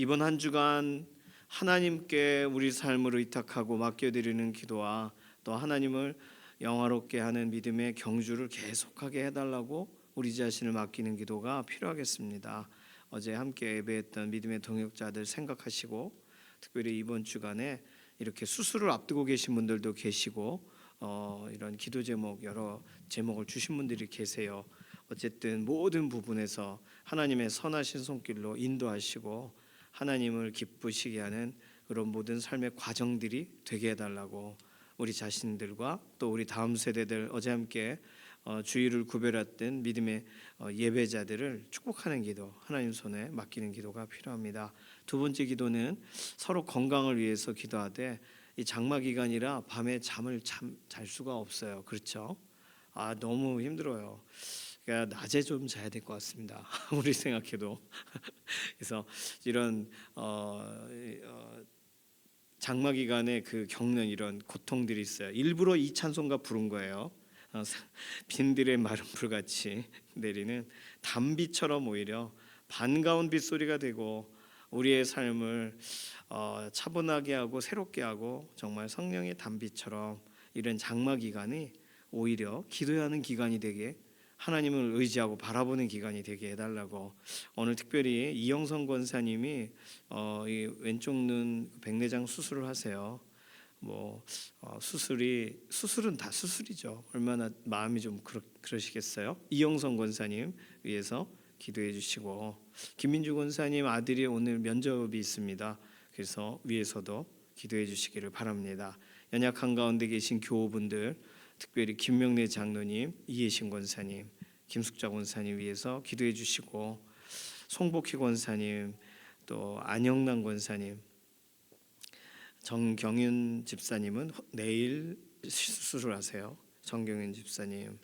이번 한 주간 하나님께 우리 삶을 의탁하고 맡겨드리는 기도와 또 하나님을 영화롭게 하는 믿음의 경주를 계속하게 해달라고 우리 자신을 맡기는 기도가 필요하겠습니다. 어제 함께 예배했던 믿음의 동역자들 생각하시고, 특별히 이번 주간에 이렇게 수술을 앞두고 계신 분들도 계시고, 이런 기도 제목 여러 제목을 주신 분들이 계세요. 어쨌든 모든 부분에서 하나님의 선하신 손길로 인도하시고 하나님을 기쁘시게 하는 그런 모든 삶의 과정들이 되게 해달라고 우리 자신들과 또 우리 다음 세대들, 어제 함께 주일을 구별했던 믿음의 예배자들을 축복하는 기도, 하나님 손에 맡기는 기도가 필요합니다. 두 번째 기도는 서로 건강을 위해서 기도하되, 이 장마 기간이라 밤에 잠을 잘 수가 없어요. 그렇죠? 너무 힘들어요. 그러니까 낮에 좀 자야 될 것 같습니다. 아무리 생각해도. 그래서 이런 장마 기간에 겪는 이런 고통들이 있어요. 일부러 이 찬송가 부른 거예요. 빈들의 마른 불같이 내리는 단비처럼 오히려 반가운 빗소리가 되고 우리의 삶을 차분하게 하고 새롭게 하고, 정말 성령의 단비처럼 이런 장마 기간이 오히려 기도해야 하는 기간이 되게, 하나님을 의지하고 바라보는 기간이 되게 해달라고. 오늘 특별히 이영선 권사님이 이 왼쪽 눈 백내장 수술을 하세요. 수술은 다 수술이죠. 얼마나 마음이 좀 그러시겠어요. 이영선 권사님 위해서 기도해 주시고, 김민주 권사님 아들이 오늘 면접이 있습니다. 그래서 위에서도 기도해 주시기를 바랍니다. 연약한 가운데 계신 교우분들, 특별히 김명래 장로님, 이혜신 권사님, 김숙자 권사님 위해서 기도해 주시고, 송복희 권사님, 또 안영란 권사님, 정경윤 집사님은 내일 수술을 하세요. 정경윤 집사님,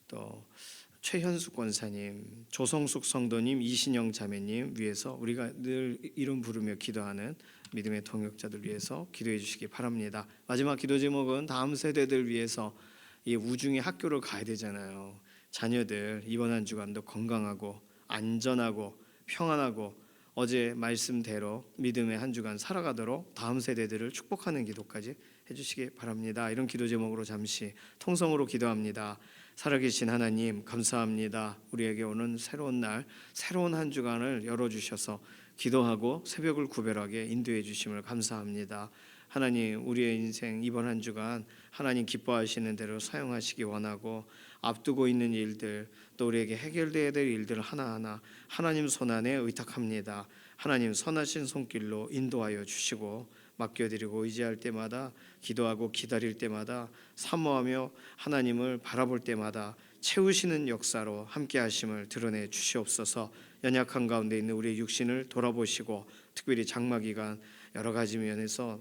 또 최현숙 권사님, 조성숙 성도님, 이신영 자매님 위해서 우리가 늘 이름 부르며 기도하는 믿음의 동역자들 위해서 기도해 주시기 바랍니다. 마지막 기도 제목은 다음 세대들 위해서, 이 우중의 학교를 가야 되잖아요. 자녀들 이번 한 주간도 건강하고 안전하고 평안하고 어제 말씀대로 믿음의 한 주간 살아가도록 다음 세대들을 축복하는 기도까지 해주시기 바랍니다. 이런 기도 제목으로 잠시 통성으로 기도합니다. 살아계신 하나님, 감사합니다. 우리에게 오는 새로운 날, 새로운 한 주간을 열어주셔서 기도하고 새벽을 구별하게 인도해 주심을 감사합니다. 하나님, 우리의 인생 이번 한 주간 하나님 기뻐하시는 대로 사용하시기 원하고, 앞두고 있는 일들, 또 우리에게 해결되어야 될 일들 하나하나 하나님 손안에 의탁합니다. 하나님 선하신 손길로 인도하여 주시고, 맡겨드리고 의지할 때마다, 기도하고 기다릴 때마다, 사모하며 하나님을 바라볼 때마다 채우시는 역사로 함께 하심을 드러내 주시옵소서. 연약한 가운데 있는 우리의 육신을 돌아보시고, 특별히 장마 기간 여러 가지 면에서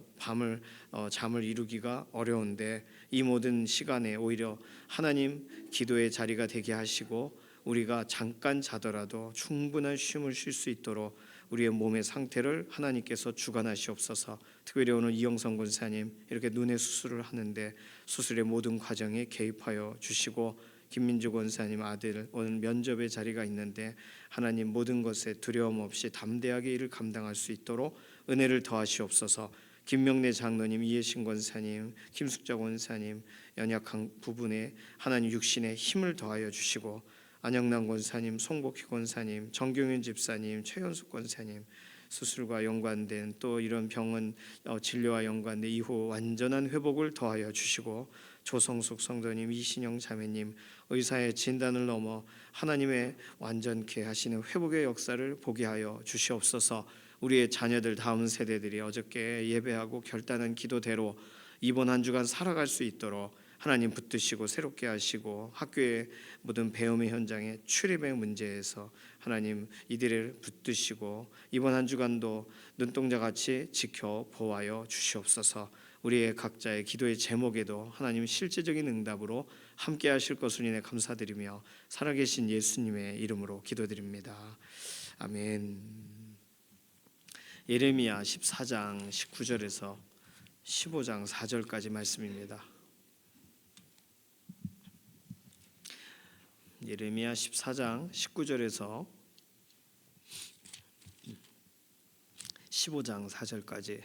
잠을 이루기가 어려운데, 이 모든 시간에 오히려 하나님 기도의 자리가 되게 하시고, 우리가 잠깐 자더라도 충분한 쉼을 쉴 수 있도록 우리의 몸의 상태를 하나님께서 주관하시옵소서. 특별히 오늘 이영선 권사님 이렇게 눈의 수술을 하는데 수술의 모든 과정에 개입하여 주시고, 김민주 권사님 아들 오늘 면접의 자리가 있는데 하나님 모든 것에 두려움 없이 담대하게 일을 감당할 수 있도록 은혜를 더하시옵소서. 김명래 장로님, 이혜신 권사님, 김숙자 권사님 연약한 부분에 하나님 육신의 힘을 더하여 주시고, 안영란 권사님, 송복희 권사님, 정경윤 집사님, 최현숙 권사님 수술과 연관된 또 이런 병원 진료와 연관된 이후 완전한 회복을 더하여 주시고, 조성숙 성도님, 이신영 자매님 의사의 진단을 넘어 하나님의 완전케 하시는 회복의 역사를 보게 하여 주시옵소서. 우리의 자녀들 다음 세대들이 어저께 예배하고 결단한 기도대로 이번 한 주간 살아갈 수 있도록 하나님 붙드시고 새롭게 하시고, 학교의 모든 배움의 현장에 출입의 문제에서 하나님 이들을 붙드시고 이번 한 주간도 눈동자같이 지켜 보호하여 주시옵소서. 우리의 각자의 기도의 제목에도 하나님 실제적인 응답으로 함께 하실 것을 인해 감사드리며 살아계신 예수님의 이름으로 기도드립니다. 아멘. 예레미야 14장 19절에서 15장 4절까지 말씀입니다. 예레미야 14장 19절에서 15장 4절까지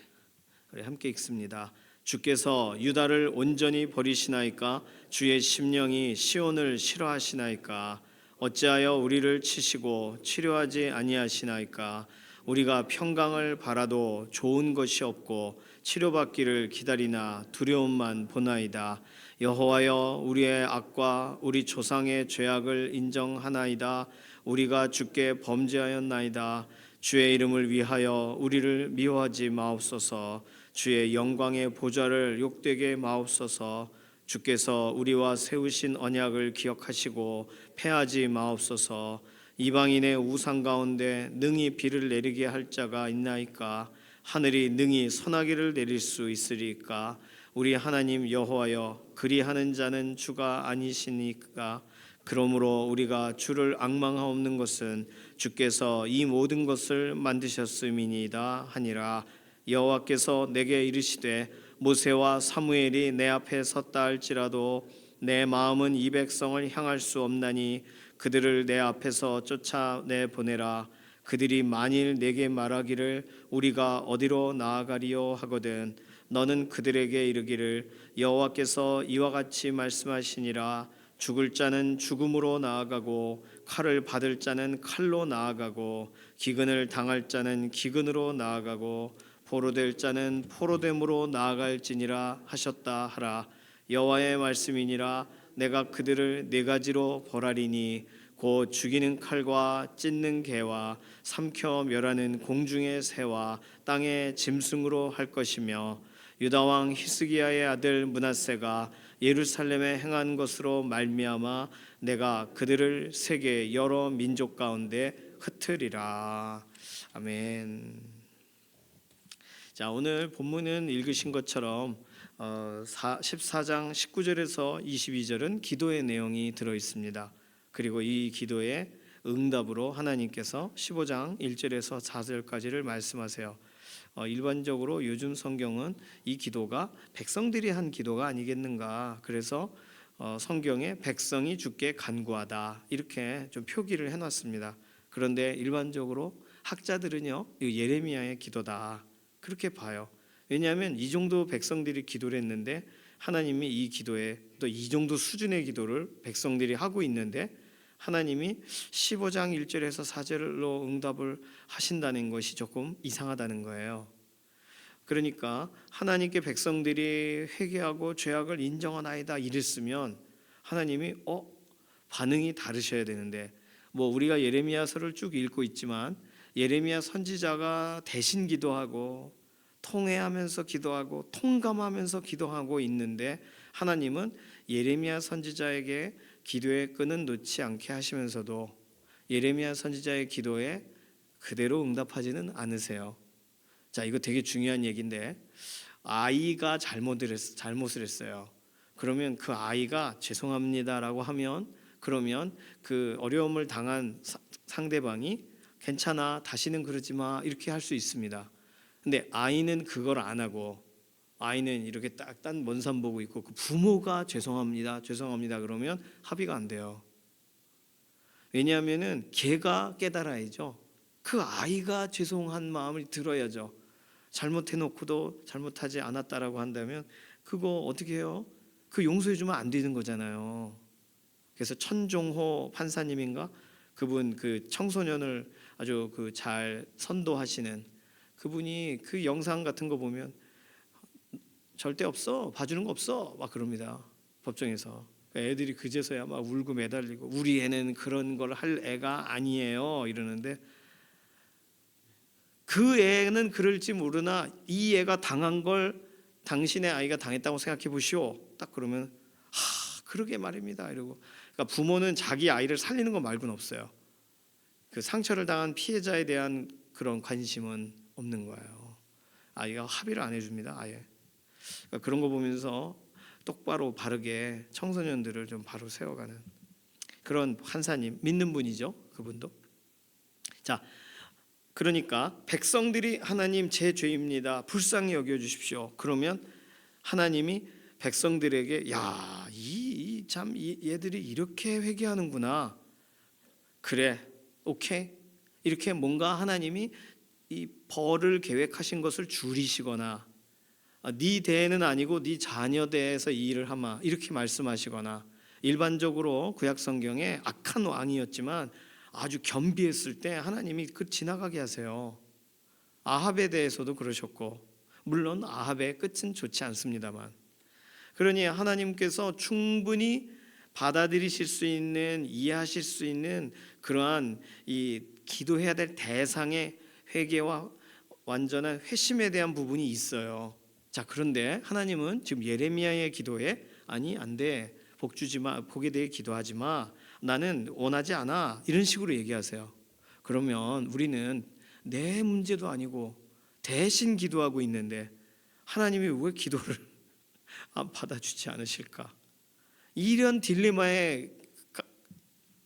우리 함께 읽습니다. 주께서 유다를 온전히 버리시나이까? 주의 심령이 시온을 싫어하시나이까? 어찌하여 우리를 치시고 치료하지 아니하시나이까? 우리가 평강을 바라도 좋은 것이 없고 치료받기를 기다리나 두려움만 보나이다. 여호와여, 우리의 악과 우리 조상의 죄악을 인정하나이다. 우리가 주께 범죄하였나이다. 주의 이름을 위하여 우리를 미워하지 마옵소서. 주의 영광의 보좌를 욕되게 마옵소서. 주께서 우리와 세우신 언약을 기억하시고 패하지 마옵소서. 이방인의 우상 가운데 능히 비를 내리게 할 자가 있나이까? 하늘이 능히 소나기를 내릴 수 있으리까? 우리 하나님 여호와여, 그리하는 자는 주가 아니시니까? 그러므로 우리가 주를 앙망하옵는 것은 주께서 이 모든 것을 만드셨음이니이다 하니라. 여호와께서 내게 이르시되 모세와 사무엘이 내 앞에 섰다 할지라도 내 마음은 이 백성을 향할 수 없나니 그들을 내 앞에서 쫓아내 보내라. 그들이 만일 내게 말하기를 우리가 어디로 나아가리요 하거든 너는 그들에게 이르기를 여호와께서 이와 같이 말씀하시니라. 죽을 자는 죽음으로 나아가고 칼을 받을 자는 칼로 나아가고 기근을 당할 자는 기근으로 나아가고 포로될 자는 포로됨으로 나아갈지니라 하셨다 하라. 여호와의 말씀이니라. 내가 그들을 네 가지로 벌하리니 곧 죽이는 칼과 찢는 개와 삼켜 멸하는 공중의 새와 땅의 짐승으로 할 것이며 유다 왕 히스기야의 아들 므낫세가 예루살렘에 행한 것으로 말미암아 내가 그들을 세계 여러 민족 가운데 흩으리라. 아멘. 자, 오늘 본문은 읽으신 것처럼 14장 19절에서 22절은 기도의 내용이 들어 있습니다. 그리고 이 기도의 응답으로 하나님께서 15장 1절에서 4절까지를 말씀하세요. 일반적으로 요즘 성경은 이 기도가 백성들이 한 기도가 아니겠는가, 그래서 성경에 백성이 주께 간구하다 이렇게 좀 표기를 해놨습니다. 그런데 일반적으로 학자들은요, 예레미야의 기도다 그렇게 봐요. 왜냐하면 이 정도 백성들이 기도를 했는데 하나님이 이 기도에 또 이 정도 수준의 기도를 백성들이 하고 있는데 하나님이 15장 1절에서 4절로 응답을 하신다는 것이 조금 이상하다는 거예요. 그러니까 하나님께 백성들이 회개하고 죄악을 인정하나이다 이랬으면 하나님이 반응이 다르셔야 되는데, 뭐 우리가 예레미야서를 쭉 읽고 있지만 예레미야 선지자가 대신 기도하고 통회하면서 기도하고 통감하면서 기도하고 있는데 하나님은 예레미야 선지자에게 기도의 끈은 놓지 않게 하시면서도 예레미야 선지자의 기도에 그대로 응답하지는 않으세요. 자, 이거 되게 중요한 얘기인데 아이가 잘못을 했어요. 그러면 그 아이가 죄송합니다라고 하면 그러면 그 어려움을 당한 상대방이 괜찮아, 다시는 그러지 마 이렇게 할 수 있습니다. 근데 아이는 그걸 안 하고 아이는 이렇게 딱 딴 먼 산 보고 있고 그 부모가 죄송합니다 그러면 합의가 안 돼요. 왜냐하면은 걔가 깨달아야죠. 그 아이가 죄송한 마음을 들어야죠. 잘못해놓고도 잘못하지 않았다라고 한다면 그거 어떻게 해요? 그 용서해주면 안 되는 거잖아요. 그래서 천종호 판사님인가 그분 그 청소년을 아주 그 잘 선도하시는 그분이 그 영상 같은 거 보면 절대 없어, 봐주는 거 없어 막 그럽니다. 법정에서 애들이 그제서야 막 울고 매달리고 우리 애는 그런 걸 할 애가 아니에요 이러는데 그 애는 그럴지 모르나 이 애가 당한 걸 당신의 아이가 당했다고 생각해 보시오. 딱 그러면 그러게 말입니다 이러고. 그러니까 부모는 자기 아이를 살리는 거 말고는 없어요. 그 상처를 당한 피해자에 대한 그런 관심은 없는 거예요. 아이가 합의를 안 해줍니다 아예. 그러니까 그런 거 보면서 똑바로 바르게 청소년들을 좀 바로 세워가는 그런 판사님, 믿는 분이죠 그분도. 자, 그러니까 백성들이 하나님 제 죄입니다 불쌍히 여겨주십시오. 그러면 하나님이 백성들에게 참 얘들이 이렇게 회개하는구나, 그래 오케이 이렇게 뭔가 하나님이 이 벌을 계획하신 것을 줄이시거나 네 대에는 아니고 네 자녀 대에서 이 일을 하마 이렇게 말씀하시거나 일반적으로 구약 성경에 악한 왕이었지만 아주 겸비했을 때 하나님이 그 지나가게 하세요. 아합에 대해서도 그러셨고 물론 아합의 끝은 좋지 않습니다만 그러니 하나님께서 충분히 받아들이실 수 있는 이해하실 수 있는 그러한 이 기도해야 될 대상의 회개와 완전한 회심에 대한 부분이 있어요. 자, 그런데 하나님은 지금 예레미야의 기도에 아니 안 돼. 복 주지 마. 복에 대해 기도하지 마. 나는 원하지 않아. 이런 식으로 얘기하세요. 그러면 우리는 내 문제도 아니고 대신 기도하고 있는데 하나님이 왜 기도를 안 받아주지 않으실까? 이런 딜레마에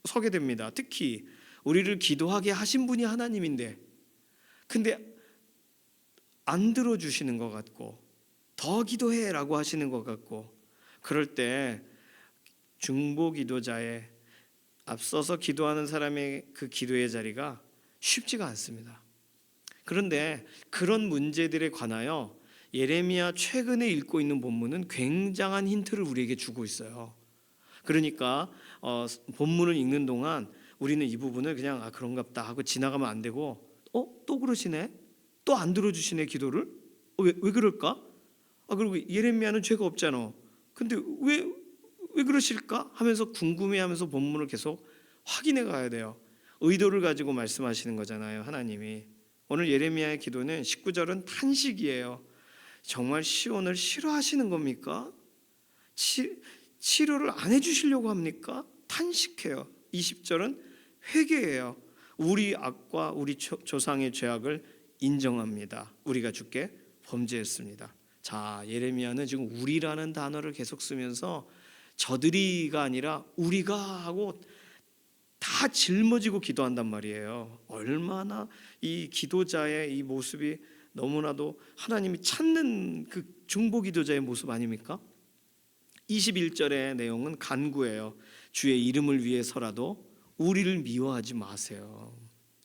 서게 됩니다. 특히 우리를 기도하게 하신 분이 하나님인데 근데 안 들어주시는 것 같고 더 기도해라고 하시는 것 같고 그럴 때 중보 기도자의 앞서서 기도하는 사람의 그 기도의 자리가 쉽지가 않습니다. 그런데 그런 문제들에 관하여 예레미야 최근에 읽고 있는 본문은 굉장한 힌트를 우리에게 주고 있어요. 그러니까 본문을 읽는 동안 우리는 이 부분을 그냥 그런갑다 하고 지나가면 안 되고 또 그러시네? 또 안 들어주시네 기도를? 왜 그럴까? 그리고 예레미야는 죄가 없잖아. 근데 왜 그러실까? 하면서 궁금해하면서 본문을 계속 확인해 가야 돼요. 의도를 가지고 말씀하시는 거잖아요, 하나님이. 오늘 예레미야의 기도는 19절은 탄식이에요. 정말 시온을 싫어하시는 겁니까? 치료를 안 해주시려고 합니까? 탄식해요. 20절은 회개해요. 우리 악과 우리 조상의 죄악을 인정합니다. 우리가 주께 범죄했습니다. 자, 예레미야는 지금 우리라는 단어를 계속 쓰면서 저들이가 아니라 우리가 하고 다 짊어지고 기도한단 말이에요. 얼마나 이 기도자의 이 모습이 너무나도 하나님이 찾는 그 중보 기도자의 모습 아닙니까? 21절의 내용은 간구예요. 주의 이름을 위해서라도 우리를 미워하지 마세요.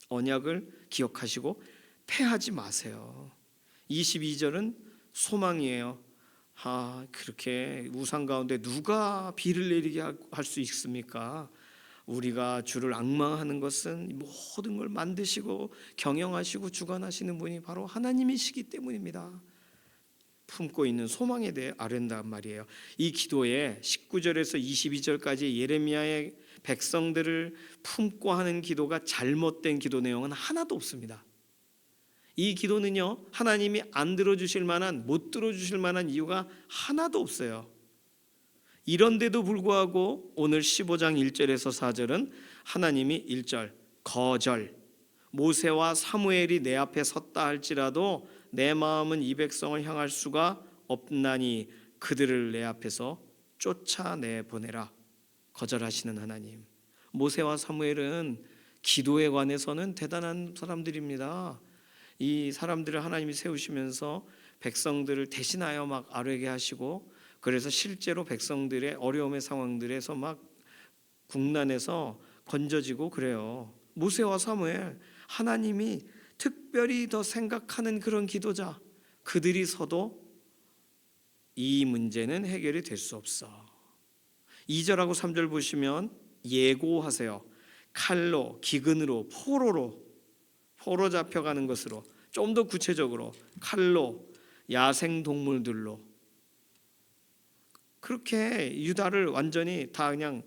언약을 기억하시고 패하지 마세요. 22절은 소망이에요. 그렇게 우상 가운데 누가 비를 내리게 할 수 있습니까? 우리가 주를 앙망하는 것은 모든 걸 만드시고 경영하시고 주관하시는 분이 바로 하나님이시기 때문입니다. 품고 있는 소망에 대해 아른단 말이에요. 이 기도에 19절에서 22절까지 예레미야의 백성들을 품고 하는 기도가 잘못된 기도 내용은 하나도 없습니다. 이 기도는요, 하나님이 안 들어주실 만한, 못 들어주실 만한 이유가 하나도 없어요. 이런데도 불구하고 오늘 15장 1절에서 4절은 하나님이 1절 거절, 모세와 사무엘이 내 앞에 섰다 할지라도 내 마음은 이 백성을 향할 수가 없나니 그들을 내 앞에서 쫓아내 보내라. 거절하시는 하나님. 모세와 사무엘은 기도에 관해서는 대단한 사람들입니다. 이 사람들을 하나님이 세우시면서 백성들을 대신하여 막 아뢰게 하시고 그래서 실제로 백성들의 어려움의 상황들에서 막 국난에서 건져지고 그래요. 모세와 사무엘, 하나님이 특별히 더 생각하는 그런 기도자, 그들이 서도 이 문제는 해결이 될 수 없어. 2절하고 3절 보시면 예고하세요. 칼로, 기근으로, 포로 잡혀가는 것으로, 좀 더 구체적으로 칼로, 야생 동물들로, 그렇게 유다를 완전히 다 그냥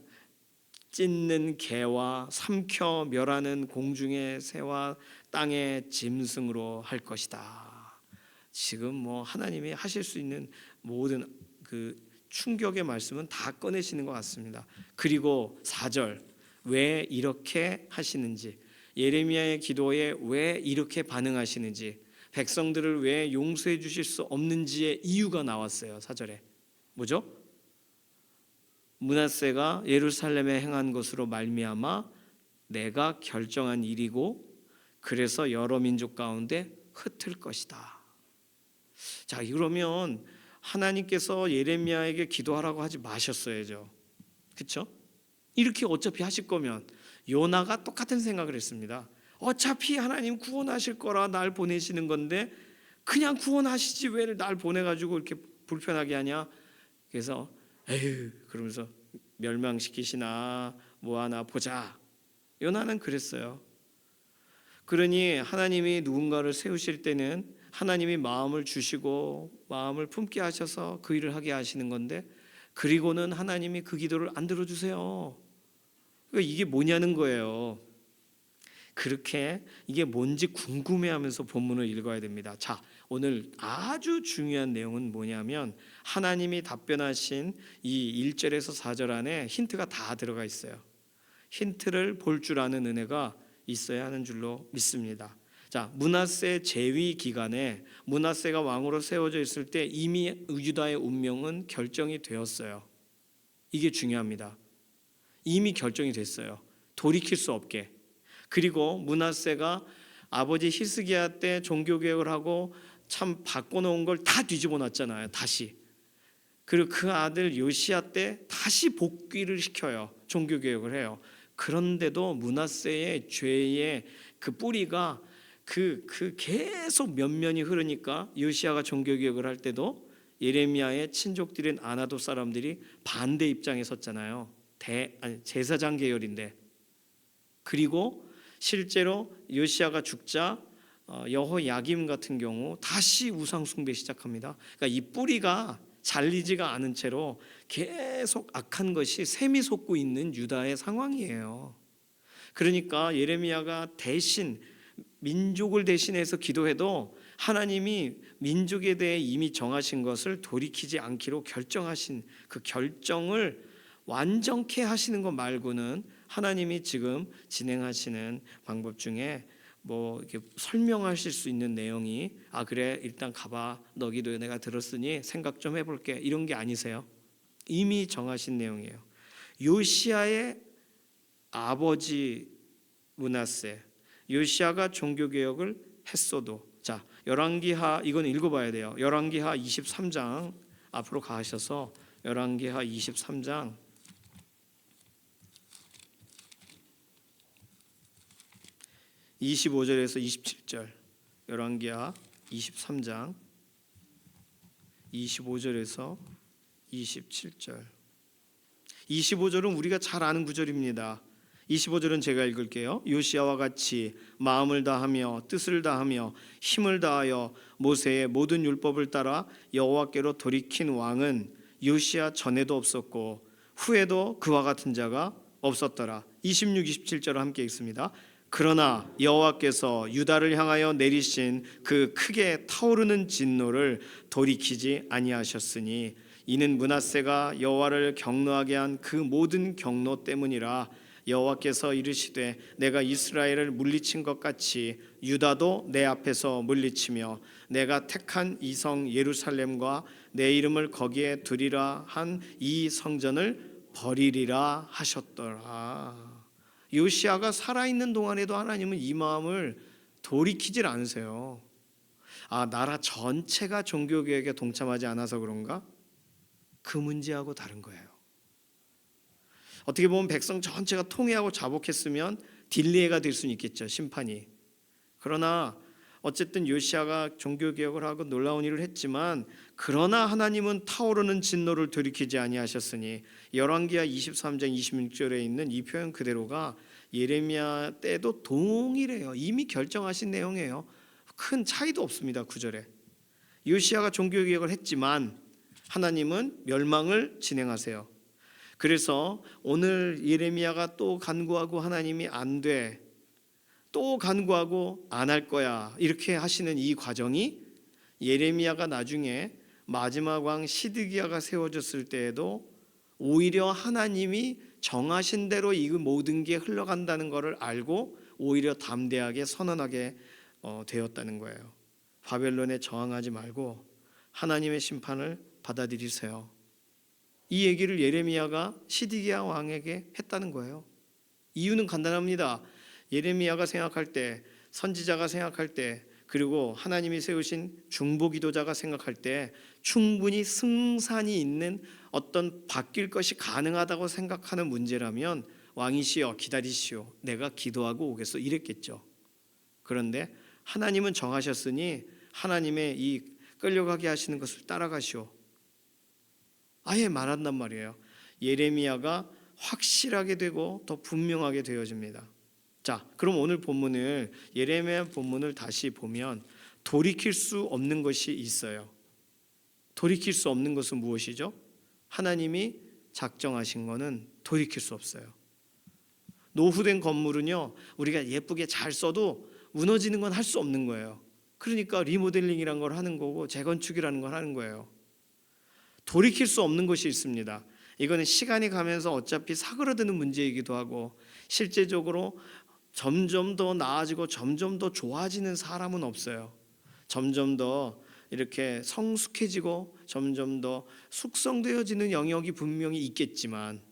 찢는 개와 삼켜 멸하는 공중의 새와 땅의 짐승으로 할 것이다. 지금 하나님이 하실 수 있는 모든 그 충격의 말씀은 다 꺼내시는 것 같습니다. 그리고 4절 왜 이렇게 하시는지, 예레미야의 기도에 왜 이렇게 반응하시는지, 백성들을 왜 용서해 주실 수 없는지의 이유가 나왔어요. 4절에 뭐죠? 므낫세가 예루살렘에 행한 것으로 말미암아 내가 결정한 일이고 그래서 여러 민족 가운데 흩을 것이다. 자, 그러면 하나님께서 예레미야에게 기도하라고 하지 마셨어야죠. 그렇죠? 이렇게 어차피 하실 거면 요나가 똑같은 생각을 했습니다. 어차피 하나님 구원하실 거라 날 보내시는 건데 그냥 구원하시지 왜 날 보내가지고 이렇게 불편하게 하냐. 그래서 에휴 그러면서 멸망시키시나 뭐하나 보자. 요나는 그랬어요. 그러니 하나님이 누군가를 세우실 때는 하나님이 마음을 주시고 마음을 품게 하셔서 그 일을 하게 하시는 건데, 그리고는 하나님이 그 기도를 안 들어주세요. 그러니까 이게 뭐냐는 거예요. 그렇게 이게 뭔지 궁금해하면서 본문을 읽어야 됩니다. 자, 오늘 아주 중요한 내용은 뭐냐면 하나님이 답변하신 이 1절에서 4절 안에 힌트가 다 들어가 있어요. 힌트를 볼 줄 아는 은혜가 있어야 하는 줄로 믿습니다. 자, 므낫세 재위 기간에 므낫세가 왕으로 세워져 있을 때 이미 유다의 운명은 결정이 되었어요. 이게 중요합니다. 이미 결정이 됐어요. 돌이킬 수 없게. 그리고 므낫세가 아버지 히스기야 때 종교개혁을 하고 참 바꿔놓은 걸 다 뒤집어 놨잖아요. 다시. 그리고 그 아들 요시야 때 다시 복귀를 시켜요. 종교개혁을 해요. 그런데도 므낫세의 죄의 그 뿌리가 그 계속 면면이 흐르니까 요시야가 종교개혁을 할 때도 예레미야의 친족들인 아나도 사람들이 반대 입장에 섰잖아요. 제사장 계열인데. 그리고 실제로 요시야가 죽자 여호야김 같은 경우 다시 우상 숭배 시작합니다. 그러니까 이 뿌리가 잘리지가 않은 채로 계속 악한 것이 샘이 솟고 있는 유다의 상황이에요. 그러니까 예레미야가 대신 민족을 대신해서 기도해도 하나님이 민족에 대해 이미 정하신 것을 돌이키지 않기로 결정하신 그 결정을 완전케 하시는 것 말고는 하나님이 지금 진행하시는 방법 중에 뭐 이렇게 설명하실 수 있는 내용이 그래 일단 가봐 너 기도에 내가 들었으니 생각 좀 해볼게 이런 게 아니세요. 이미 정하신 내용이에요. 요시야의 아버지 므낫세, 요시야가 종교개혁을 했어도, 자 열왕기하 이건 읽어봐야 돼요. 열왕기하 23장 앞으로 가셔서 열왕기하 23장 25절에서 27절, 열왕기하 23장 25절에서 27절. 25절은 우리가 잘 아는 구절입니다. 25절은 제가 읽을게요. 요시야와 같이 마음을 다하며 뜻을 다하며 힘을 다하여 모세의 모든 율법을 따라 여호와께로 돌이킨 왕은 요시야 전에도 없었고 후에도 그와 같은 자가 없었더라. 26, 27절을 함께 읽습니다. 그러나 여호와께서 유다를 향하여 내리신 그 크게 타오르는 진노를 돌이키지 아니하셨으니 이는 므낫세가 여호와를 경노하게 한 그 모든 경노 때문이라. 여호와께서 이르시되 내가 이스라엘을 물리친 것 같이 유다도 내 앞에서 물리치며 내가 택한 이 성 예루살렘과 내 이름을 거기에 두리라 한 이 성전을 버리리라 하셨더라. 요시야가 살아있는 동안에도 하나님은 이 마음을 돌이키질 않으세요. 나라 전체가 종교개혁에 동참하지 않아서 그런가? 그 문제하고 다른 거예요. 어떻게 보면 백성 전체가 통회하고 자복했으면 딜레이가 될 수는 있겠죠, 심판이. 그러나 어쨌든 요시야가 종교개혁을 하고 놀라운 일을 했지만 그러나 하나님은 타오르는 진노를 돌이키지 아니하셨으니 열왕기하 23장 26절에 있는 이 표현 그대로가 예레미야 때도 동일해요. 이미 결정하신 내용이에요. 큰 차이도 없습니다. 9절에 요시야가 종교개혁을 했지만 하나님은 멸망을 진행하세요. 그래서 오늘 예레미야가 또 간구하고 하나님이 안 돼, 또 간구하고 안 할 거야 이렇게 하시는 이 과정이 예레미야가 나중에 마지막 왕 시드기야가 세워졌을 때에도 오히려 하나님이 정하신 대로 이 모든 게 흘러간다는 것을 알고 오히려 담대하게 선언하게 되었다는 거예요. 바벨론에 저항하지 말고 하나님의 심판을 받아들이세요. 이 얘기를 예레미야가 시드기야 왕에게 했다는 거예요. 이유는 간단합니다. 예레미야가 생각할 때, 선지자가 생각할 때, 그리고 하나님이 세우신 중보기도자가 생각할 때 충분히 승산이 있는 어떤 바뀔 것이 가능하다고 생각하는 문제라면 왕이시여 기다리시오, 내가 기도하고 오겠소 이랬겠죠. 그런데 하나님은 정하셨으니 하나님의 이 끌려가게 하시는 것을 따라가시오. 아예 말한단 말이에요. 예레미야가 확실하게 되고 더 분명하게 되어집니다. 자, 그럼 오늘 본문을 예레미야 본문을 다시 보면 돌이킬 수 없는 것이 있어요. 돌이킬 수 없는 것은 무엇이죠? 하나님이 작정하신 것은 돌이킬 수 없어요. 노후된 건물은요, 우리가 예쁘게 잘 써도 무너지는 건 할 수 없는 거예요. 그러니까 리모델링이라는 걸 하는 거고 재건축이라는 걸 하는 거예요. 돌이킬 수 없는 것이 있습니다. 이거는 시간이 가면서 어차피 사그러드는 문제이기도 하고 실제적으로 점점 더 나아지고 점점 더 좋아지는 사람은 없어요. 점점 더 이렇게 성숙해지고 점점 더 숙성되어지는 영역이 분명히 있겠지만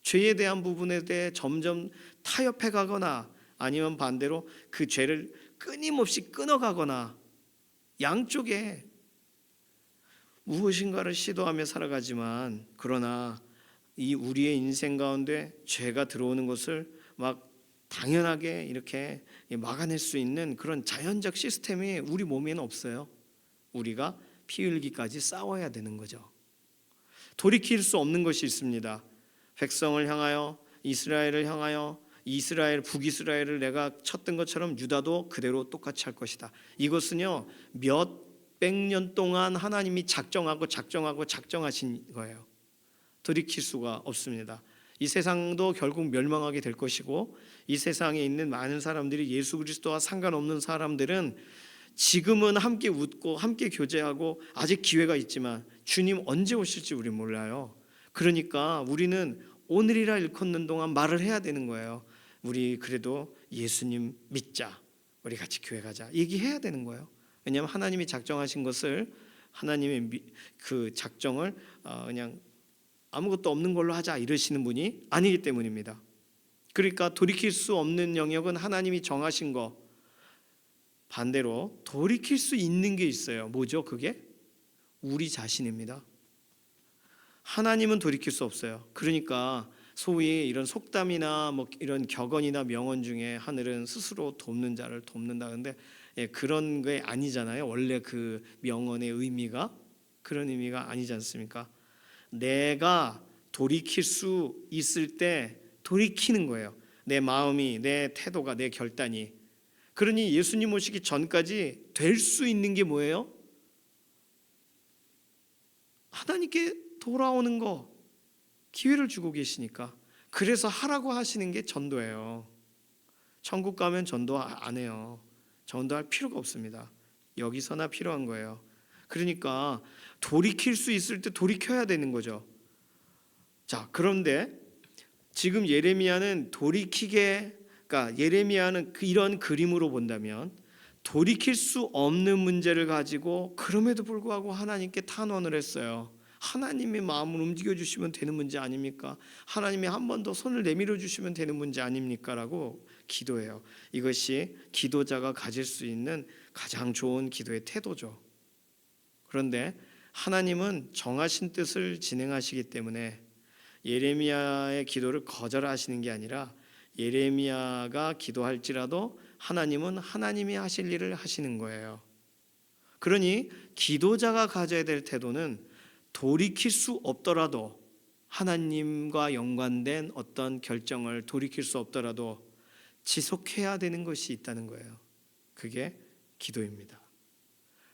죄에 대한 부분에 대해 점점 타협해 가거나 아니면 반대로 그 죄를 끊임없이 끊어가거나 양쪽에 무엇인가를 시도하며 살아가지만 그러나 이 우리의 인생 가운데 죄가 들어오는 것을 막 당연하게 이렇게 막아낼 수 있는 그런 자연적 시스템이 우리 몸에는 없어요. 우리가 피 흘기까지 싸워야 되는 거죠. 돌이킬 수 없는 것이 있습니다. 백성을 향하여 이스라엘을 향하여 이스라엘 북이스라엘을 내가 쳤던 것처럼 유다도 그대로 똑같이 할 것이다. 이것은요 몇백 년 동안 하나님이 작정하신 거예요. 돌이킬 수가 없습니다. 이 세상도 결국 멸망하게 될 것이고 이 세상에 있는 많은 사람들이 예수 그리스도와 상관없는 사람들은 지금은 함께 웃고 함께 교제하고 아직 기회가 있지만 주님 언제 오실지 우리 몰라요. 그러니까 우리는 오늘이라 일컫는 동안 말을 해야 되는 거예요. 우리 그래도 예수님 믿자. 우리 같이 교회 가자. 얘기해야 되는 거예요. 왜냐하면 하나님이 작정하신 것을 하나님의 그 작정을 그냥 아무것도 없는 걸로 하자 이러시는 분이 아니기 때문입니다. 그러니까 돌이킬 수 없는 영역은 하나님이 정하신 거 반대로 돌이킬 수 있는 게 있어요. 뭐죠? 그게 우리 자신입니다. 하나님은 돌이킬 수 없어요. 그러니까 소위 이런 속담이나 뭐 이런 격언이나 명언 중에 하늘은 스스로 돕는 자를 돕는다. 근데 그런 게 아니잖아요. 원래 그 명언의 의미가 그런 의미가 아니지 않습니까? 내가 돌이킬 수 있을 때 돌이키는 거예요. 내 마음이, 내 태도가, 내 결단이. 그러니 예수님 오시기 전까지 될 수 있는 게 뭐예요? 하나님께 돌아오는 거 기회를 주고 계시니까. 그래서 하라고 하시는 게 전도예요. 천국 가면 전도 안 해요. 전도할 필요가 없습니다. 여기서나 필요한 거예요. 그러니까 돌이킬 수 있을 때 돌이켜야 되는 거죠. 자, 그런데 지금 예레미야는 그러니까 예레미야는 이런 그림으로 본다면 돌이킬 수 없는 문제를 가지고 그럼에도 불구하고 하나님께 탄원을 했어요. 하나님의 마음을 움직여 주시면 되는 문제 아닙니까? 하나님이 한 번 더 손을 내밀어 주시면 되는 문제 아닙니까? 라고 기도해요. 이것이 기도자가 가질 수 있는 가장 좋은 기도의 태도죠. 그런데 하나님은 정하신 뜻을 진행하시기 때문에 예레미야의 기도를 거절하시는 게 아니라 예레미야가 기도할지라도 하나님은 하나님이 하실 일을 하시는 거예요. 그러니 기도자가 가져야 될 태도는 돌이킬 수 없더라도 하나님과 연관된 어떤 결정을 돌이킬 수 없더라도 지속해야 되는 것이 있다는 거예요. 그게 기도입니다.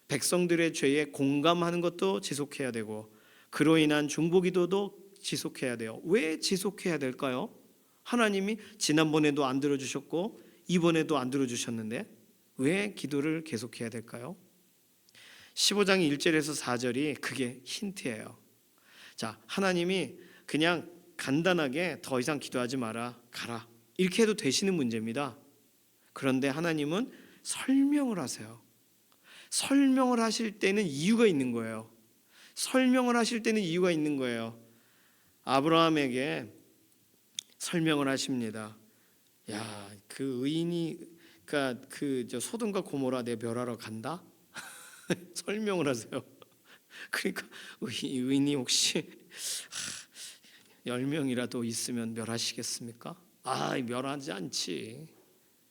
백성들의 죄에 공감하는 것도 지속해야 되고 그로 인한 중보기도도 지속해야 돼요. 왜 지속해야 될까요? 하나님이 지난번에도 안 들어주셨고 이번에도 안 들어주셨는데 왜 기도를 계속해야 될까요? 15장 1절에서 4절이 그게 힌트예요. 자, 하나님이 그냥 간단하게 더 이상 기도하지 마라, 가라 이렇게 해도 되시는 문제입니다. 그런데 하나님은 설명을 하세요. 설명을 하실 때는 이유가 있는 거예요. 설명을 하실 때는 이유가 있는 거예요. 아브라함에게 설명을 하십니다. 야, 그 의인이 그러니까 저 소돔과 고모라 내 멸하러 간다? 설명을 하세요. 그러니까 의인이 혹시 10명이라도 있으면 멸하시겠습니까? 멸하지 않지.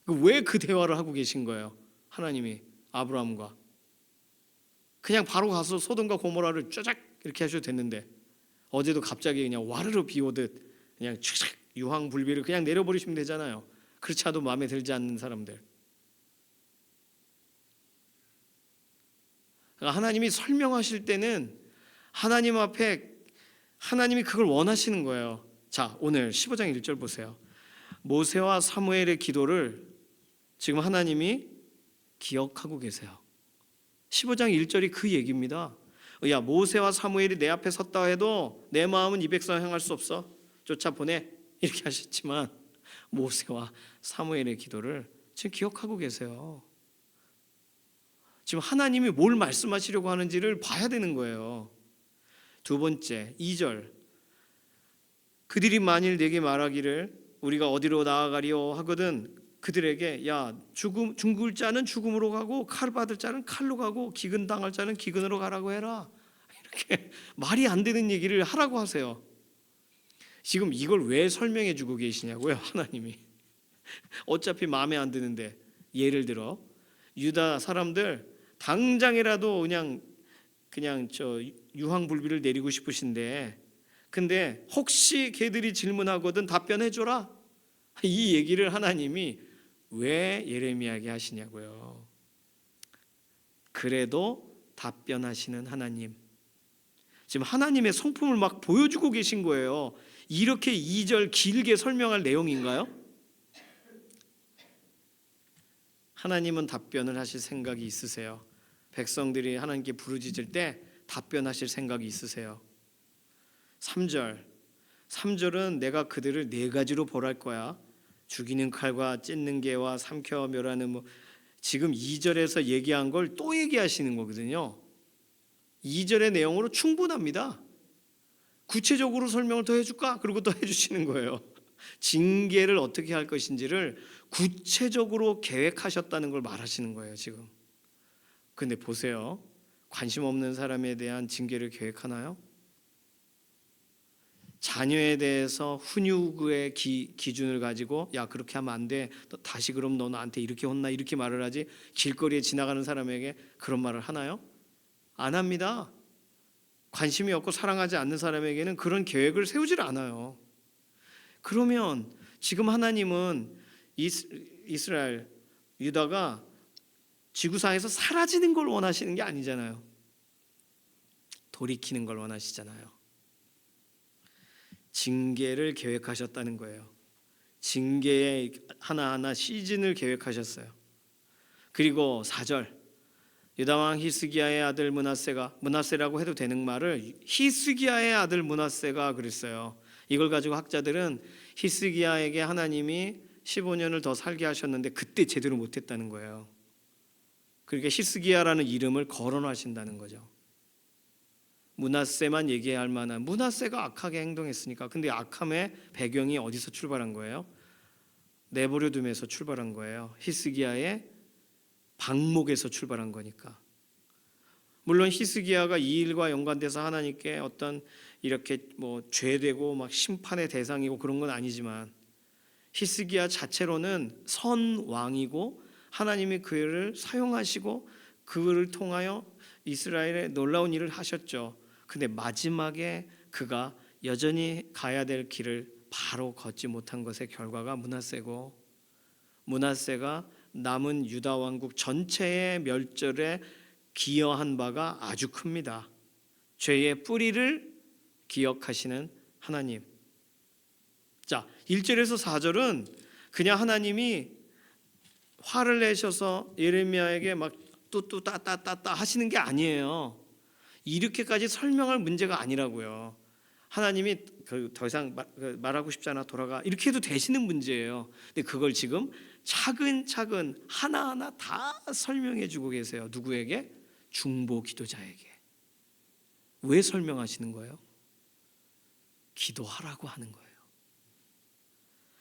왜 그 대화를 하고 계신 거예요? 하나님이 아브라함과 그냥 바로 가서 소돔과 고모라를 쫙쫙 이렇게 하셔도 됐는데 어제도 갑자기 그냥 와르르 비오듯 그냥 쫙쫙 유황불비를 그냥 내려버리시면 되잖아요. 그렇지 않아도 마음에 들지 않는 사람들. 그러니까 하나님이 설명하실 때는 하나님 앞에 하나님이 그걸 원하시는 거예요. 자, 오늘 15장 1절 보세요. 모세와 사무엘의 기도를 지금 하나님이 기억하고 계세요. 15장 1절이 그 얘기입니다. 야, 모세와 사무엘이 내 앞에 섰다 해도 내 마음은 이 백성 향할 수 없어. 쫓아보내. 이렇게 하셨지만 모세와 사무엘의 기도를 지금 기억하고 계세요. 지금 하나님이 뭘 말씀하시려고 하는지를 봐야 되는 거예요. 두 번째, 2절. 그들이 만일 내게 말하기를 우리가 어디로 나아가리오 하거든 그들에게 야, 죽을 자는 죽음으로 가고 칼 받을 자는 칼로 가고 기근 당할 자는 기근으로 가라고 해라. 이렇게 말이 안 되는 얘기를 하라고 하세요. 지금 이걸 왜 설명해 주고 계시냐고요, 하나님이. 어차피 마음에 안 드는데. 예를 들어 유다 사람들 당장이라도 그냥 저 유황불비를 내리고 싶으신데 근데 혹시 걔들이 질문하거든 답변해 줘라. 이 얘기를 하나님이 왜 예레미야에게 하시냐고요. 그래도 답변하시는 하나님. 지금 하나님의 성품을 막 보여주고 계신 거예요. 이렇게 2절 길게 설명할 내용인가요? 하나님은 답변을 하실 생각이 있으세요. 백성들이 하나님께 부르짖을 때 답변하실 생각이 있으세요. 3절은 내가 그들을 4가지로 벌할 거야. 죽이는 칼과 찢는 개와 삼켜 멸하는 지금 2절에서 얘기한 걸 또 얘기하시는 거거든요. 2절의 내용으로 충분합니다. 구체적으로 설명을 더 해줄까? 그리고 또 해주시는 거예요. 징계를 어떻게 할 것인지를 구체적으로 계획하셨다는 걸 말하시는 거예요, 지금. 근데 보세요. 관심 없는 사람에 대한 징계를 계획하나요? 자녀에 대해서 훈육의 기준을 가지고 야, 그렇게 하면 안 돼. 너 다시 그럼 너 나한테 이렇게 혼나 이렇게 말을 하지. 길거리에 지나가는 사람에게 그런 말을 하나요? 안 합니다. 관심이 없고 사랑하지 않는 사람에게는 그런 계획을 세우질 않아요. 그러면 지금 하나님은 이스라엘, 유다가 지구상에서 사라지는 걸 원하시는 게 아니잖아요. 돌이키는 걸 원하시잖아요. 징계를 계획하셨다는 거예요. 징계의 하나하나 시즌을 계획하셨어요. 그리고 4절, 유다왕 히스기야의 아들 므낫세라고 해도 되는 말을 히스기야의 아들 므낫세가 그랬어요. 이걸 가지고 학자들은 히스기야에게 하나님이 15년을 더 살게 하셨는데 그때 제대로 못했다는 거예요. 그러니까 히스기야라는 이름을 거론하신다는 거죠. 므낫세만 얘기할 만한, 므낫세가 악하게 행동했으니까. 근데 악함의 배경이 어디서 출발한 거예요? 내버려둠에서 출발한 거예요. 히스기야의 방목에서 출발한 거니까. 물론 히스기야가 이 일과 연관돼서 하나님께 어떤 이렇게 죄되고 막 심판의 대상이고 그런 건 아니지만 히스기야 자체로는 선 왕이고 하나님이 그를 사용하시고 그를 통하여 이스라엘에 놀라운 일을 하셨죠. 근데 마지막에 그가 여전히 가야 될 길을 바로 걷지 못한 것의 결과가 므낫세고, 므낫세가 남은 유다 왕국 전체의 멸절에 기여한 바가 아주 큽니다. 죄의 뿌리를 기억하시는 하나님. 자, 1절에서 4절은 그냥 하나님이 화를 내셔서 예레미야에게 막 뚜뚜따따따따 하시는 게 아니에요. 이렇게까지 설명할 문제가 아니라고요. 하나님이 더 이상 말하고 싶지 않아 돌아가 이렇게 해도 되시는 문제예요. 근데 그걸 지금 차근차근 하나하나 다 설명해 주고 계세요. 누구에게? 중보 기도자에게. 왜 설명하시는 거예요? 기도하라고 하는 거예요.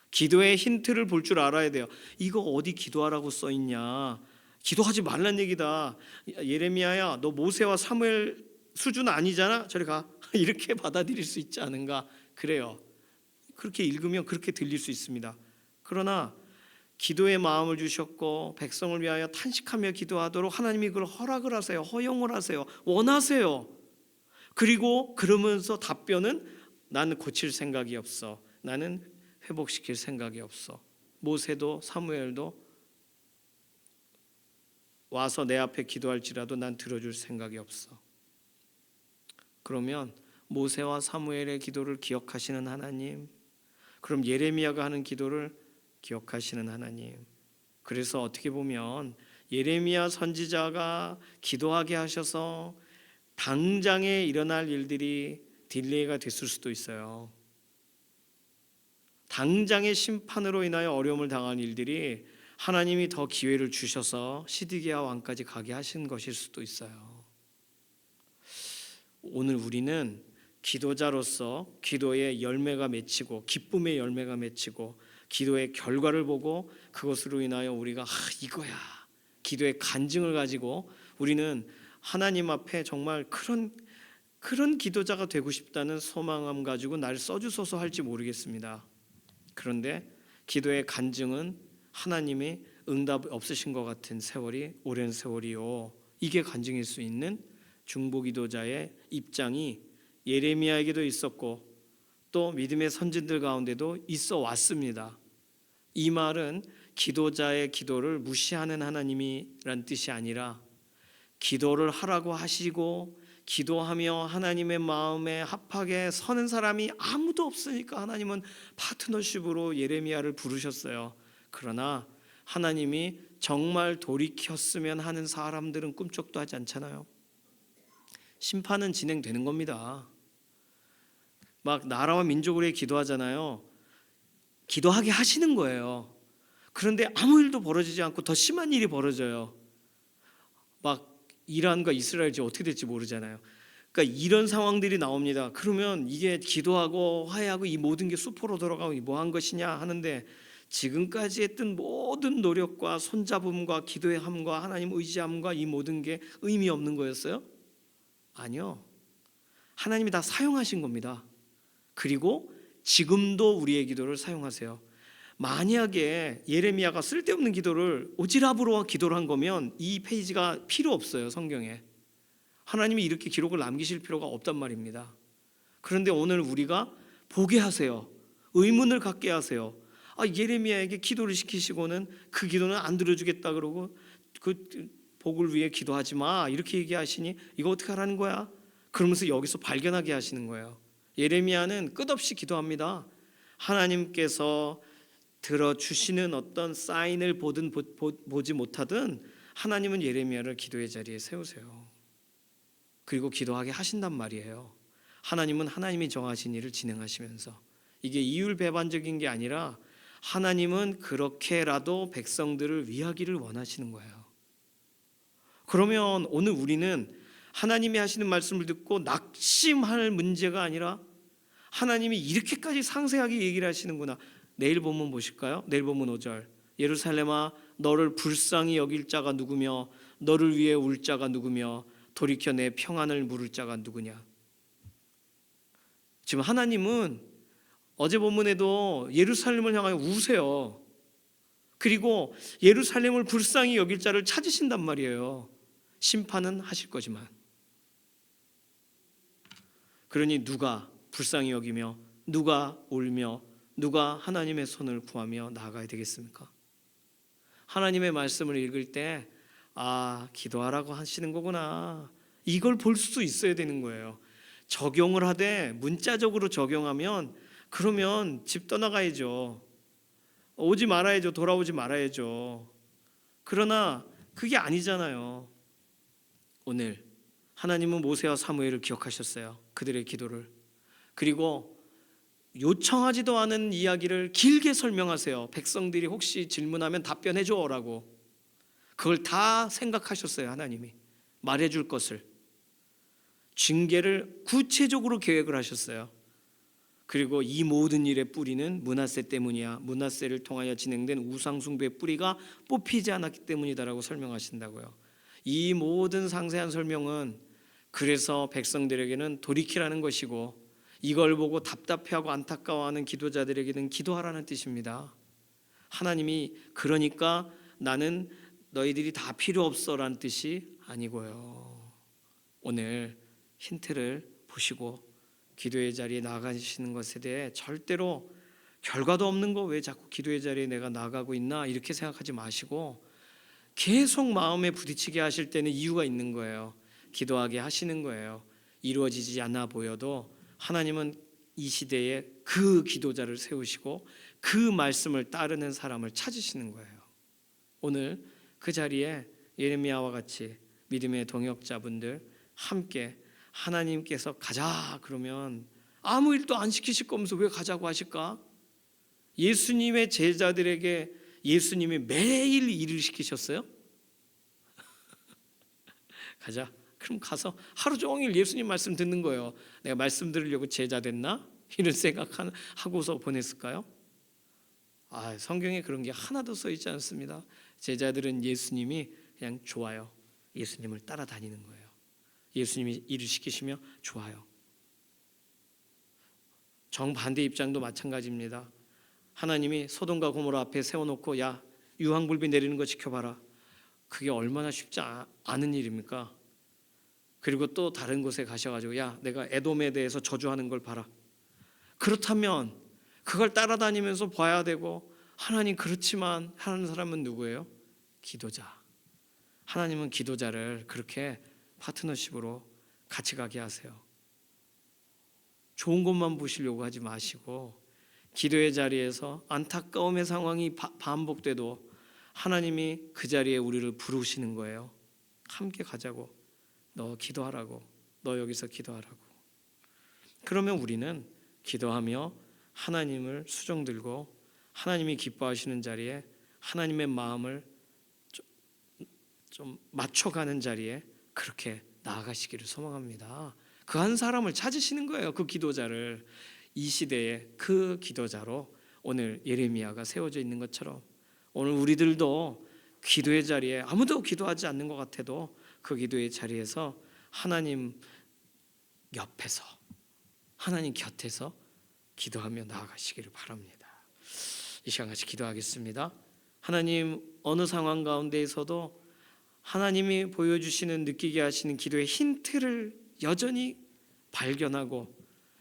기도의 힌트를 볼 줄 알아야 돼요. 이거 어디 기도하라고 써 있냐? 기도하지 말란 얘기다. 예레미야야, 너 모세와 사무엘 수준 아니잖아. 저리 가. 이렇게 받아들일 수 있지 않은가? 그래요. 그렇게 읽으면 그렇게 들릴 수 있습니다. 그러나 기도의 마음을 주셨고 백성을 위하여 탄식하며 기도하도록 하나님이 그걸 허락을 하세요. 허용을 하세요. 원하세요. 그리고 그러면서 답변은 나는 고칠 생각이 없어. 나는 회복시킬 생각이 없어. 모세도 사무엘도 와서 내 앞에 기도할지라도 난 들어줄 생각이 없어. 그러면 모세와 사무엘의 기도를 기억하시는 하나님, 그럼 예레미야가 하는 기도를 기억하시는 하나님. 그래서 어떻게 보면 예레미야 선지자가 기도하게 하셔서 당장에 일어날 일들이 딜레이가 됐을 수도 있어요. 당장의 심판으로 인하여 어려움을 당한 일들이 하나님이 더 기회를 주셔서 시드기야 왕까지 가게 하신 것일 수도 있어요. 오늘 우리는 기도자로서 기도의 열매가 맺히고 기쁨의 열매가 맺히고 기도의 결과를 보고 그것으로 인하여 우리가 이거야 기도의 간증을 가지고 우리는 하나님 앞에 정말 그런 기도자가 되고 싶다는 소망함 가지고 날 써주소서 할지 모르겠습니다. 그런데 기도의 간증은 하나님이 응답 없으신 것 같은 세월이 오랜 세월이요, 이게 간증일 수 있는 중보기도자의 입장이 예레미야에게도 있었고 또 믿음의 선진들 가운데도 있어 왔습니다. 이 말은 기도자의 기도를 무시하는 하나님이란 뜻이 아니라 기도를 하라고 하시고 기도하며 하나님의 마음에 합하게 서는 사람이 아무도 없으니까 하나님은 파트너십으로 예레미야를 부르셨어요. 그러나 하나님이 정말 돌이켰으면 하는 사람들은 꿈쩍도 하지 않잖아요. 심판은 진행되는 겁니다. 막 나라와 민족을 위해 기도하잖아요. 기도하게 하시는 거예요. 그런데 아무 일도 벌어지지 않고 더 심한 일이 벌어져요. 막 이란과 이스라엘이 어떻게 될지 모르잖아요. 그러니까 이런 상황들이 나옵니다. 그러면 이게 기도하고 화해하고 이 모든 게 수포로 돌아가고 뭐 한 것이냐 하는데, 지금까지 했던 모든 노력과 손잡음과 기도의 함과 하나님 의지함과 이 모든 게 의미 없는 거였어요? 아니요. 하나님이 다 사용하신 겁니다. 그리고 지금도 우리의 기도를 사용하세요. 만약에 예레미야가 쓸데없는 기도를 오지랖으로 기도를 한 거면 이 페이지가 필요 없어요, 성경에. 하나님이 이렇게 기록을 남기실 필요가 없단 말입니다. 그런데 오늘 우리가 보게 하세요. 의문을 갖게 하세요. 예레미야에게 기도를 시키시고는 그 기도는 안 들어주겠다 그러고 그 복을 위해 기도하지 마 이렇게 얘기하시니 이거 어떻게 하라는 거야? 그러면서 여기서 발견하게 하시는 거예요. 예레미야는 끝없이 기도합니다. 하나님께서 들어주시는 어떤 사인을 보든 보지 못하든 하나님은 예레미야를 기도의 자리에 세우세요. 그리고 기도하게 하신단 말이에요. 하나님은 하나님이 정하신 일을 진행하시면서, 이게 이율배반적인 게 아니라 하나님은 그렇게라도 백성들을 위하기를 원하시는 거예요. 그러면 오늘 우리는 하나님이 하시는 말씀을 듣고 낙심할 문제가 아니라 하나님이 이렇게까지 상세하게 얘기를 하시는구나. 내일 본문 보실까요? 내일 본문 5절. 예루살렘아 너를 불쌍히 여길 자가 누구며 너를 위해 울 자가 누구며 돌이켜 내 평안을 물을 자가 누구냐. 지금 하나님은 어제 본문에도 예루살렘을 향하여 우세요. 그리고 예루살렘을 불쌍히 여길 자를 찾으신단 말이에요. 심판은 하실 거지만. 그러니 누가 불쌍히 여기며 누가 울며 누가 하나님의 손을 구하며 나아가야 되겠습니까? 하나님의 말씀을 읽을 때 기도하라고 하시는 거구나, 이걸 볼 수 있어야 되는 거예요. 적용을 하되 문자적으로 적용하면 그러면 집 떠나가야죠. 오지 말아야죠. 돌아오지 말아야죠. 그러나 그게 아니잖아요. 오늘 하나님은 모세와 사무엘을 기억하셨어요. 그들의 기도를. 그리고 요청하지도 않은 이야기를 길게 설명하세요. 백성들이 혹시 질문하면 답변해줘라고. 그걸 다 생각하셨어요. 하나님이 말해줄 것을, 징계를 구체적으로 계획을 하셨어요. 그리고 이 모든 일의 뿌리는 므낫세 때문이야. 므낫세를 통하여 진행된 우상숭배의 뿌리가 뽑히지 않았기 때문이다라고 설명하신다고요. 이 모든 상세한 설명은 그래서 백성들에게는 돌이키라는 것이고, 이걸 보고 답답해하고 안타까워하는 기도자들에게는 기도하라는 뜻입니다. 하나님이 그러니까 나는 너희들이 다 필요 없어라는 뜻이 아니고요. 오늘 힌트를 보시고 기도의 자리에 나가시는 것에 대해 절대로 결과도 없는 거 왜 자꾸 기도의 자리에 내가 나가고 있나 이렇게 생각하지 마시고 계속 마음에 부딪히게 하실 때는 이유가 있는 거예요. 기도하게 하시는 거예요. 이루어지지 않아 보여도 하나님은 이 시대에 그 기도자를 세우시고 그 말씀을 따르는 사람을 찾으시는 거예요. 오늘 그 자리에 예레미야와 같이 믿음의 동역자분들 함께 하나님께서 가자 그러면 아무 일도 안 시키실 거면서 왜 가자고 하실까? 예수님의 제자들에게 예수님이 매일 일을 시키셨어요? 가자. 그럼 가서 하루 종일 예수님 말씀 듣는 거예요. 내가 말씀 들으려고 제자 됐나? 이런 생각하고서 보냈을까요? 성경에 그런 게 하나도 써 있지 않습니다. 제자들은 예수님이 그냥 좋아요. 예수님을 따라다니는 거예요. 예수님이 일을 시키시며 좋아요. 정반대 입장도 마찬가지입니다. 하나님이 소돔과 고모라 앞에 세워놓고 야 유황불비 내리는 거 지켜봐라. 그게 얼마나 쉽지 않은 일입니까? 그리고 또 다른 곳에 가셔가지고 야 내가 에돔에 대해서 저주하는 걸 봐라. 그렇다면 그걸 따라다니면서 봐야 되고 하나님 그렇지만 하는 사람은 누구예요? 기도자. 하나님은 기도자를 그렇게 파트너십으로 같이 가게 하세요. 좋은 것만 보시려고 하지 마시고 기도의 자리에서 안타까움의 상황이 반복돼도 하나님이 그 자리에 우리를 부르시는 거예요. 함께 가자고. 너 기도하라고. 너 여기서 기도하라고. 그러면 우리는 기도하며 하나님을 수종들고 하나님이 기뻐하시는 자리에 하나님의 마음을 좀 맞춰가는 자리에 그렇게 나아가시기를 소망합니다. 그 한 사람을 찾으시는 거예요. 그 기도자를. 이 시대의 그 기도자로 오늘 예레미야가 세워져 있는 것처럼 오늘 우리들도 기도의 자리에 아무도 기도하지 않는 것 같아도 그 기도의 자리에서 하나님 옆에서 하나님 곁에서 기도하며 나아가시기를 바랍니다. 이 시간 같이 기도하겠습니다. 하나님 어느 상황 가운데에서도 하나님이 보여주시는 느끼게 하시는 기도의 힌트를 여전히 발견하고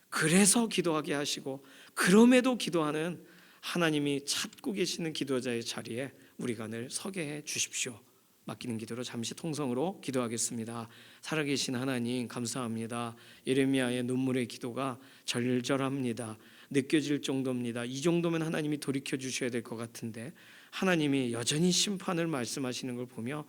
그래서 기도하게 하시고 그럼에도 기도하는 하나님이 찾고 계시는 기도자의 자리에 우리가 늘 서게 해 주십시오. 맡기는 기도로 잠시 통성으로 기도하겠습니다. 살아계신 하나님 감사합니다. 예레미야의 눈물의 기도가 절절합니다. 느껴질 정도입니다. 이 정도면 하나님이 돌이켜 주셔야 될 것 같은데 하나님이 여전히 심판을 말씀하시는 걸 보며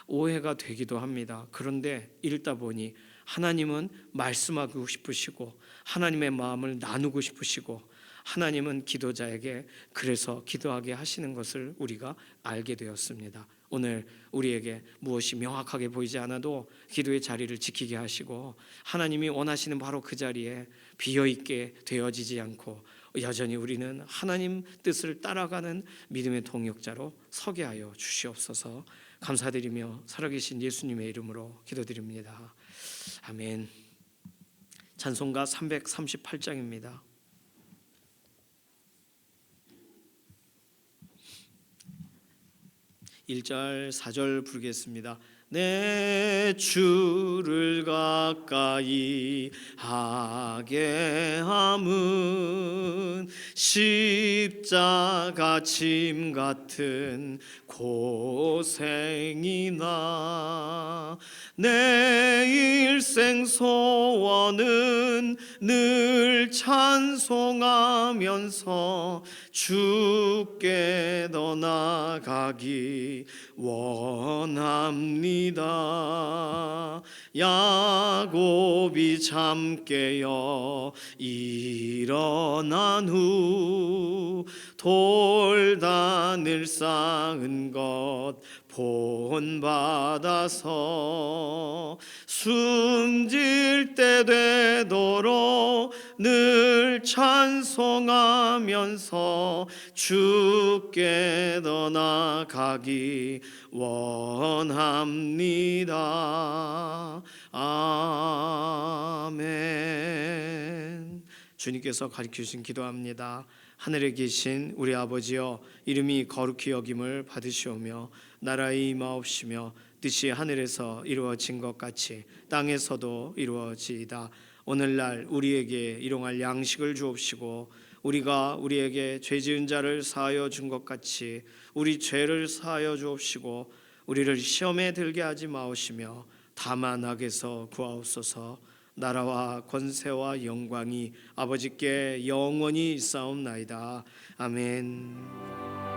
오해가 되기도 합니다. 그런데 읽다 보니 하나님은 말씀하고 싶으시고 하나님의 마음을 나누고 싶으시고 하나님은 기도자에게 그래서 기도하게 하시는 것을 우리가 알게 되었습니다. 오늘 우리에게 무엇이 명확하게 보이지 않아도 기도의 자리를 지키게 하시고 하나님이 원하시는 바로 그 자리에 비어있게 되어지지 않고 여전히 우리는 하나님 뜻을 따라가는 믿음의 동역자로 서게 하여 주시옵소서. 감사드리며 살아계신 예수님의 이름으로 기도드립니다. 아멘. 찬송가 338장입니다. 1절 4절 부르겠습니다. 내 주를 가까이 하게 함은 십자가 짐 같은 고생이나 내 일생 소원은 늘 찬송하면서 주께 더 나아가기 원합니다. 야곱이 잠 깨어 일어난 후 돌단을 쌓은 것 본받아서 숨질 때 되도록 늘 찬송하면서 주께 더 나아가기 원합니다. 아멘. 주님께서 가르쳐 주신 기도합니다. 하늘에 계신 우리 아버지여, 이름이 거룩히 여김을 받으시오며 나라의 임하옵시며 뜻이 하늘에서 이루어진 것 같이 땅에서도 이루어지이다. 오늘날 우리에게 일용할 양식을 주옵시고 우리가 우리에게 죄 지은 자를 사하여 준 것 같이 우리 죄를 사하여 주옵시고 우리를 시험에 들게 하지 마옵시며 다만 악에서 구하옵소서. 나라와 권세와 영광이 아버지께 영원히 있사옵나이다. 아멘.